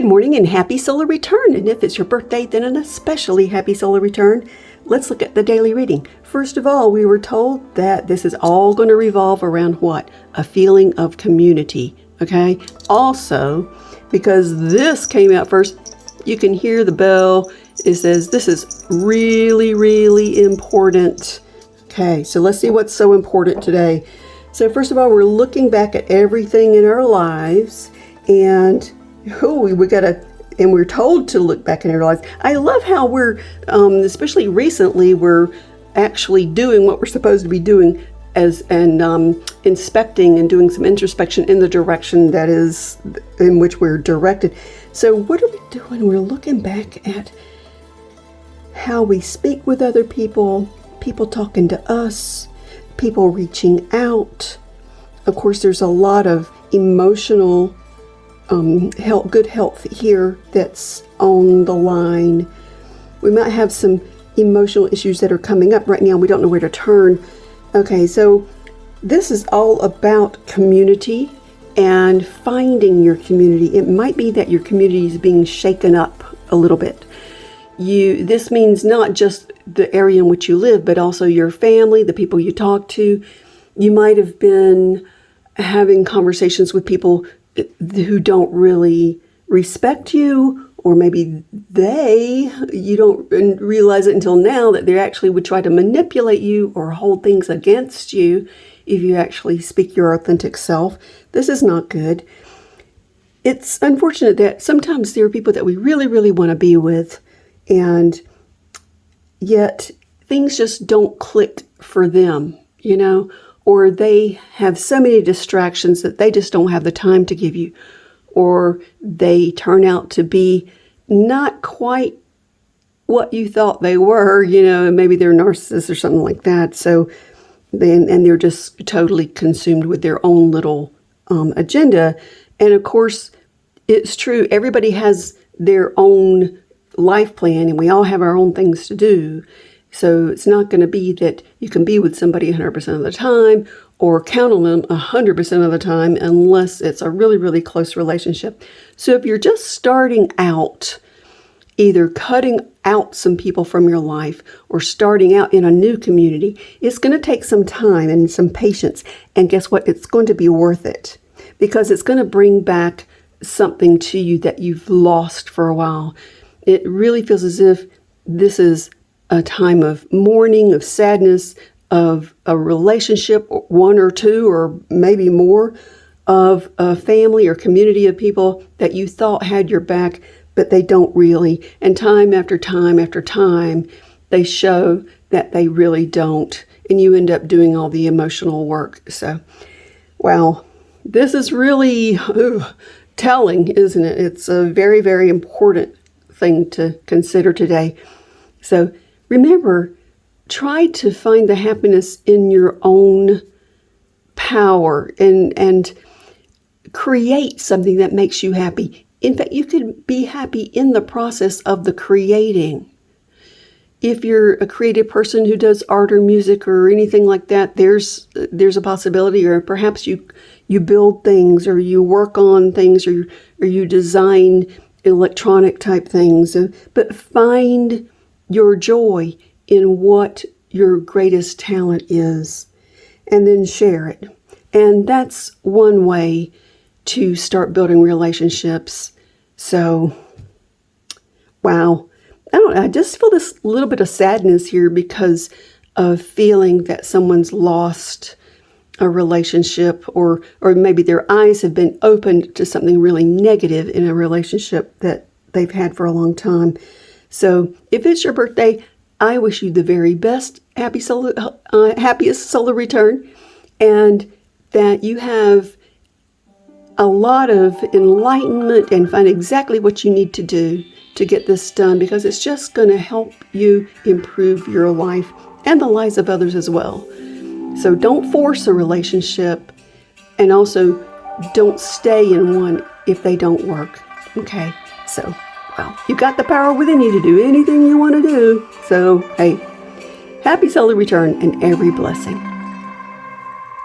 Good morning and happy solar return. And if it's your birthday, then an especially happy solar return. Let's look at the daily reading. First of all, we were told that this is all going to revolve around what? A feeling of community. Okay. Also, because this came out first, you can hear the bell. It says this is really, really important. Okay. So let's see what's so important today. So first of all, we're looking back at everything in our lives, and we're told to look back in our lives. I love how we're, especially recently, we're actually doing what we're supposed to be doing inspecting and doing some introspection in the direction that is in which we're directed. So what are we doing? We're looking back at how we speak with other people, people talking to us, people reaching out. Of course, there's a lot of emotional good health here that's on the line. We might have some emotional issues that are coming up right now. We don't know where to turn. Okay, so this is all about community and finding your community. It might be that your community is being shaken up a little bit. This means not just the area in which you live, but also your family, the people you talk to. You might have been having conversations with people who don't really respect you, or maybe you don't realize it until now that they actually would try to manipulate you or hold things against you if you actually speak your authentic self. This is not good. It's unfortunate that sometimes there are people that we really, really want to be with, and yet things just don't click for them, or they have so many distractions that they just don't have the time to give you, or they turn out to be not quite what you thought they were, maybe they're narcissists or something like that. So they're just totally consumed with their own little agenda. And of course, it's true. Everybody has their own life plan, and we all have our own things to do. So it's not going to be that you can be with somebody 100% of the time or count on them 100% of the time unless it's a really, really close relationship. So if you're just starting out, either cutting out some people from your life or starting out in a new community, it's going to take some time and some patience. And guess what? It's going to be worth it, because it's going to bring back something to you that you've lost for a while. It really feels as if this is a time of mourning, of sadness, of a relationship, one or two, or maybe more, of a family or community of people that you thought had your back, but they don't really. And time after time after time, they show that they really don't. And you end up doing all the emotional work. So, wow, this is really telling, isn't it? It's a very, very important thing to consider today. So, remember, try to find the happiness in your own power and create something that makes you happy. In fact, you could be happy in the process of the creating. If you're a creative person who does art or music or anything like that, there's a possibility. Or perhaps you build things, or you work on things, or you design electronic type things. But find your joy in what your greatest talent is, and then share it. And that's one way to start building relationships. So, wow. I don't know, I just feel this little bit of sadness here because of feeling that someone's lost a relationship, or maybe their eyes have been opened to something really negative in a relationship that they've had for a long time. So if it's your birthday, I wish you the very best, happiest solar return, and that you have a lot of enlightenment and find exactly what you need to do to get this done, because it's just going to help you improve your life and the lives of others as well. So don't force a relationship, and also don't stay in one if they don't work. Okay, so, well, you've got the power within you to do anything you want to do. So, hey, happy solar return and every blessing.